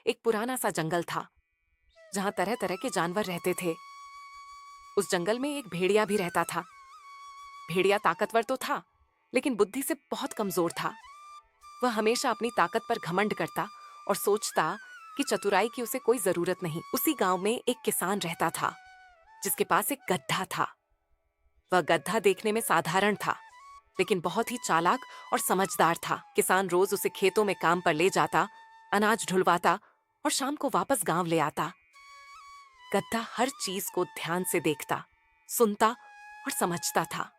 एक पुराना सा जंगल था जहां तरह तरह के जानवर रहते थे। उस जंगल में एक भेड़िया भी रहता था। भेड़िया ताकतवर तो था, लेकिन बुद्धि से बहुत कमजोर था। वह हमेशा अपनी ताकत पर घमंड करता और सोचता कि चतुराई की उसे कोई जरूरत नहीं। उसी गांव में एक किसान रहता था जिसके पास एक गधा था। वह गधा देखने में साधारण था, लेकिन बहुत ही चालाक और समझदार था। किसान रोज उसे खेतों में काम पर ले जाता, अनाज ढुलवाता और शाम को वापस गांव ले आता। गधा हर चीज को ध्यान से देखता, सुनता और समझता था।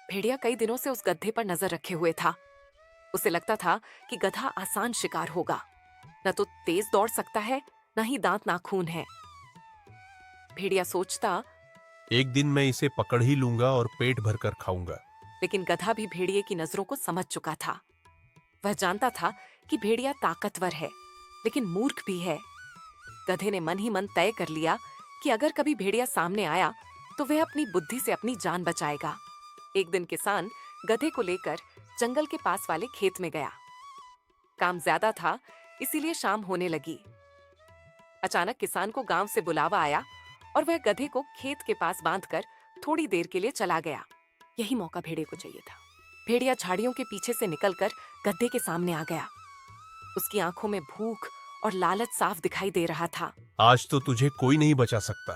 भेड़िया कई दिनों से उस गधे पर नजर रखे हुए था। उसे लगता था कि गधा आसान शिकार होगा, न तो तेज दौड़ सकता है, न ही दांत नाखून है। भेड़िया सोचता, एक दिन मैं इसे पकड़ ही लूंगा और पेट भरकर खाऊंगा। लेकिन गधा भी भेड़िए की नजरों को समझ चुका था। वह जानता था कि भेड़िया ताकतवर है, लेकिन मूर्ख भी है। गधे ने मन ही मन तय कर लिया कि अगर कभी भेड़िया सामने आया तो वह अपनी बुद्धि से अपनी जान बचाएगा। एक दिन किसान गधे को लेकर जंगल के पास वाले खेत में गया। काम ज्यादा था, इसीलिए शाम होने लगी। अचानक किसान को गांव से बुलावा आया और वह गधे को खेत के पास बांधकर थोड़ी देर के लिए चला गया। यही मौका भेड़िए को चाहिए था। भेड़िया झाड़ियों के पीछे से निकलकर गधे के सामने आ गया। उसकी आंखों में भूख और लालच साफ दिखाई दे रहा था। आज तो तुझे कोई नहीं बचा सकता।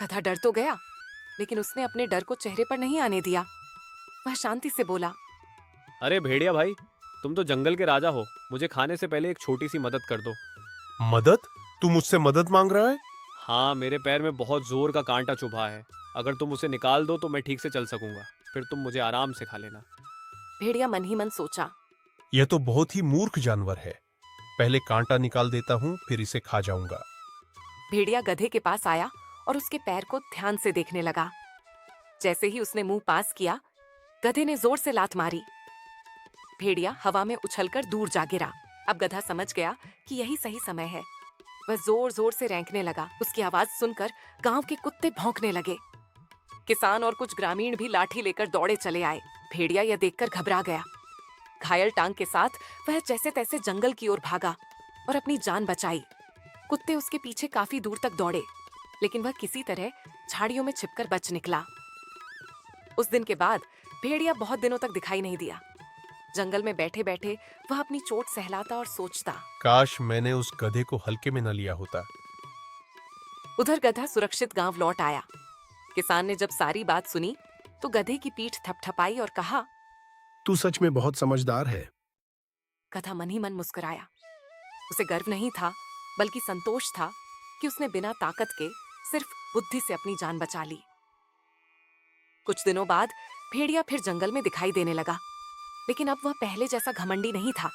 गधा डर तो गया, लेकिन उसने अपने डर को चेहरे पर नहीं आने दिया। वह शांति से बोला, अरे भेड़िया भाई, तुम तो जंगल के राजा हो। मुझे खाने से पहले एक छोटी सी मदद कर दो। मदद? तू मुझसे मदद मांग रहा है? हाँ, मेरे पैर में बहुत जोर का कांटा चुभा है। अगर तुम उसे निकाल दो तो मैं ठीक से चल सकूंगा। फिर तुम मुझे आराम से खा लेना। भेड़िया मन ही मन सोचा। यह तो बहुत ही मूर्ख जानवर है। पहले कांटा निकाल देता हूँ, फिर इसे खा जाऊंगा। भेड़िया गधे के पास आया और उसके पैर को ध्यान से देखने लगा। जैसे ही उसने मुंह पास किया, गधे ने जोर से लात मारी। भेड़िया हवा में उछलकर दूर जा गिरा। अब गधा समझ गया कि यही सही समय है। वह जोर जोर से रेंकने लगा। उसकी आवाज सुनकर गांव के कुत्ते भौंकने लगे। किसान और कुछ ग्रामीण भी लाठी लेकर दौड़े चले आए। भेड़िया यह देखकर घबरा गया। घायल टांग के साथ वह जैसे तैसे जंगल की ओर भागा और अपनी जान बचाई। कुत्ते उसके पीछे काफी दूर तक दौड़े, लेकिन वह किसी तरह झाड़ियों में छिपकर बच निकला। उस दिन के बाद भेड़िया बहुत दिनों तक दिखाई नहीं दिया। जंगल में बैठे बैठे वह अपनी चोट सहलाता और सोचता, काश मैंने उस गधे को हल्के में न लिया होता। उधर गधा सुरक्षित गांव लौट आया। किसान ने जब सारी बात सुनी तो गधे की पीठ थपथपाई और कहा, तू सच में बहुत समझदार है। गधा मन ही मन मुस्कुराया। उसे गर्व नहीं था, बल्कि संतोष था कि उसने बिना ताकत के सिर्फ बुद्धि से अपनी जान बचा ली। कुछ दिनों बाद भेड़िया फिर जंगल में दिखाई देने लगा, लेकिन अब वह पहले जैसा घमंडी नहीं था।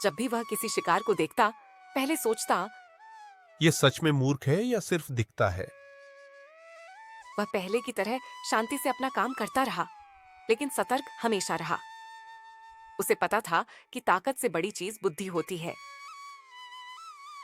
जब भी वह किसी शिकार को देखता, पहले सोचता, यह सच में मूर्ख है या सिर्फ दिखता है? वह पहले की तरह शांति से अपना काम करता रहा, लेकिन सतर्क हमेशा रहा। उसे पता था कि ताकत से बड़ी चीज बुद्धि होती है।